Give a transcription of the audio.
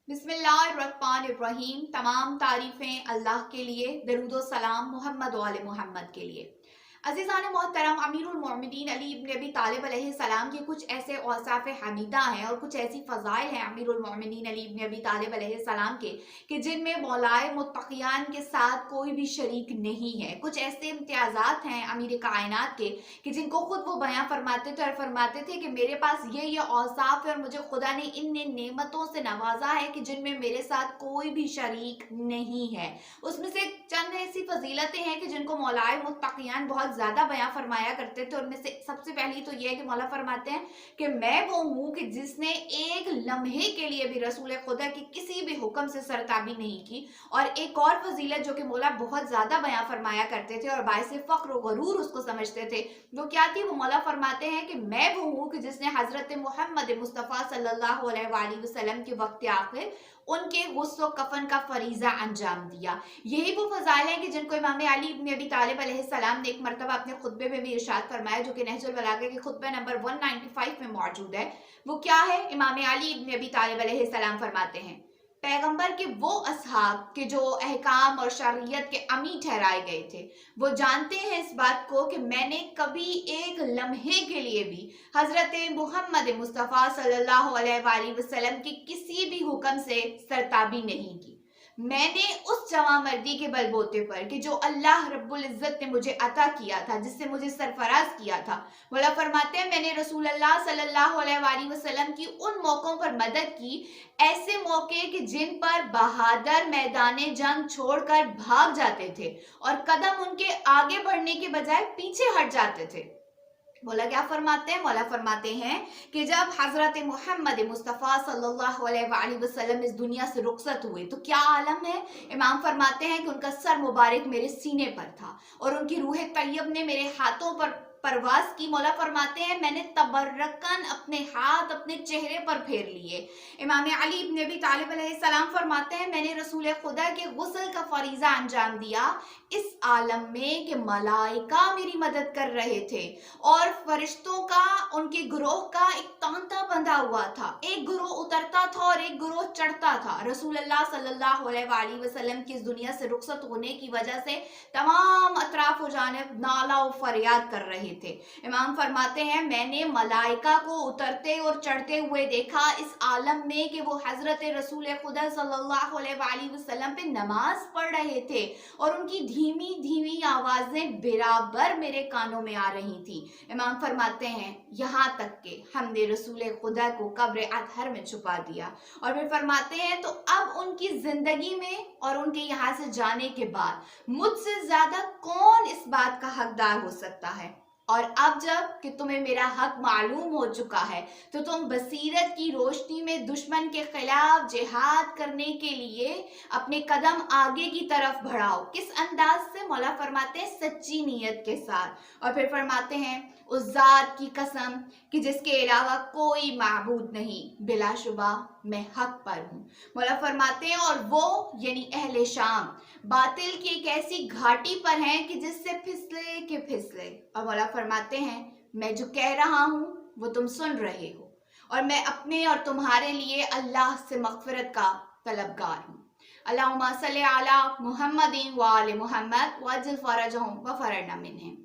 बिस्मिल्लाहिर्रहमानिर्रहीम। तमाम तारीफ़ें अल्लाह के लिए, दरूद व सलाम मोहम्मद व आले मोहम्मद के लिए। अज़ीज़ान मोहतरम, अमीरुल मोमिनीन अली इब्न अबी तालिब अलैहिस्सलाम के कुछ ऐसे औसाफ़ हमीदा हैं और कुछ ऐसी फ़ज़ाइल हैं अमीरुल मोमिनीन अली इब्न अबी तालिब अलैहिस्सलाम के कि जिनमें मौलाए मुत्तक़ियान के साथ कोई भी शरीक नहीं है। कुछ ऐसे इम्तियाज़ात हैं अमीर कायनात के कि जिनको खुद वो बयां फरमाते थे और फरमाते थे कि मेरे पास ये औसाफ़ है और मुझे खुदा ने इन नेमतों से नवाजा है कि जिनमें मेरे साथ कोई भी शरीक नहीं है। उसमें से चंद ऐसी फजीलतें हैं कि जिनको मौलाए मुत्तक़ियान बहुत ज़्यादा बयां फरमाया करते थे। उनमें से सबसे पहली तो ये है कि मौला फरमाते हैं कि मैं वो हूँ कि जिसने एक लम्हे के लिए भी रसूल खुदा की किसी भी हुक्म से सरताबी नहीं की। और एक और फजीलत जो कि मौला बहुत ज़्यादा बयां फरमाया करते थे और बाइसे फ़ख्र व गरूर उसको समझते थे, वो क्या थी? वो मौला फरमाते हैं कि मैं वो हूँ कि जिसने हज़रत मोहम्मद मुस्तफ़ा सल्लल्लाहु अलैहि वसल्लम के वक्त आखिर उनके गुस्ल कफन का फरीज़ा अंजाम दिया। यही वो फ़ज़ाइल हैं कि जिनको इमाम अली इब्न अबी तालिब अलैहिस्सलाम ने एक मरतबा अपने खुतबे में भी इरशाद फरमाया, जो कि नहजुल बलागा के खुतबे नंबर 195 में मौजूद है। वो क्या है? इमाम अली इब्न अबी तालिब अलैहिस्सलाम फरमाते हैं, पैगंबर के वो असहाब के जो अहकाम और शरीयत के अमीन ठहराए गए थे, वो जानते हैं इस बात को कि मैंने कभी एक लम्हे के लिए भी हजरत मोहम्मद मुस्तफ़ा सल्लल्लाहु अलैहि वसल्लम की किसी भी हुक्म से सरताबी नहीं की। मैंने उस जवामर्दी के बलबूते पर कि जो अल्लाह रब्बुल इज़्ज़त ने मुझे अता किया था, जिससे मुझे सरफराज किया था, मौला फरमाते हैं मैंने रसूल अल्लाह सल्लल्लाहु अलैहि वसल्लम की उन मौक़ों पर मदद की, ऐसे मौके कि जिन पर बहादुर मैदाने जंग छोड़कर भाग जाते थे और कदम उनके आगे बढ़ने के बजाय पीछे हट जाते थे। मौला क्या फरमाते हैं? मौला फरमाते हैं कि जब हजरत मोहम्मद मुस्तफ़ा सल्लल्लाहु अलैहि वसल्लम इस दुनिया से रुखसत हुए तो क्या आलम है? इमाम फरमाते हैं कि उनका सर मुबारक मेरे सीने पर था और उनकी रूह तैयब ने मेरे हाथों पर परवास की। मौला फरमाते हैं मैंने तबर्रकन अपने हाथ अपने चेहरे पर फेर लिए। इमाम अली इब्न अबी तालिब अलैहिस्सलाम फरमाते हैं मैंने रसूल खुदा के गुस्ल का फरीज़ा अंजाम दिया इस आलम में कि मलाइका मेरी मदद कर रहे थे और फरिश्तों का, उनके ग्रोह का एक तांता बंधा हुआ था। एक ग्रोह उतरता था और एक ग्रोह चढ़ता था। रसूल अल्लाह सल्लल्लाहु अलैहि वसल्लम की इस दुनिया से रुखसत होने की वजह से तमाम अतराफ व जानिब नाला व फरियाद कर रहे थे। इमाम फरमाते हैं मैंने मलाइका को उतरते और चढ़ते हुए देखा इस आलम में कि वो हजरत रसूल खुदा सल्लल्लाहु अलैहि वसल्लम पे नमाज पढ़ रहे थे और उनकी धीमी धीमी आवाजें बराबर मेरे कानों में आ रही थी। इमाम फरमाते हैं यहाँ तक कि हमने रसूल खुदा को कब्र अतहर में छुपा दिया। और फिर फरमाते हैं तो अब उनकी जिंदगी में और उनके यहाँ से जाने के बाद मुझसे ज्यादा कौन इस बात का हकदार हो सकता है? और अब जब कि तुम्हें मेरा हक मालूम हो चुका है तो तुम बसीरत की रोशनी में दुश्मन के खिलाफ जिहाद करने के लिए अपने कदम आगे की तरफ बढ़ाओ। किस अंदाज से? मौला फरमाते हैं सच्ची नीयत के साथ। और फिर फरमाते हैं उस जात की कसम कि जिसके अलावा कोई माबूद नहीं, बिलाशुबा मैं हक पर हूँ। मौला फरमाते हैं और वो यानी अहले शाम बातिल की एक ऐसी घाटी पर हैं कि जिससे फिसले के फिसले। और मौला फरमाते हैं मैं जो कह रहा हूँ वो तुम सुन रहे हो और मैं अपने और तुम्हारे लिए अल्लाह से मग़फ़िरत का तलबगार हूँ। अल्लाहुम्मा सल्ली अला मुहम्मदिन व आले मुहम्मद वअज्जिल फ़रजहुम व फ़रजना मिन्हुम।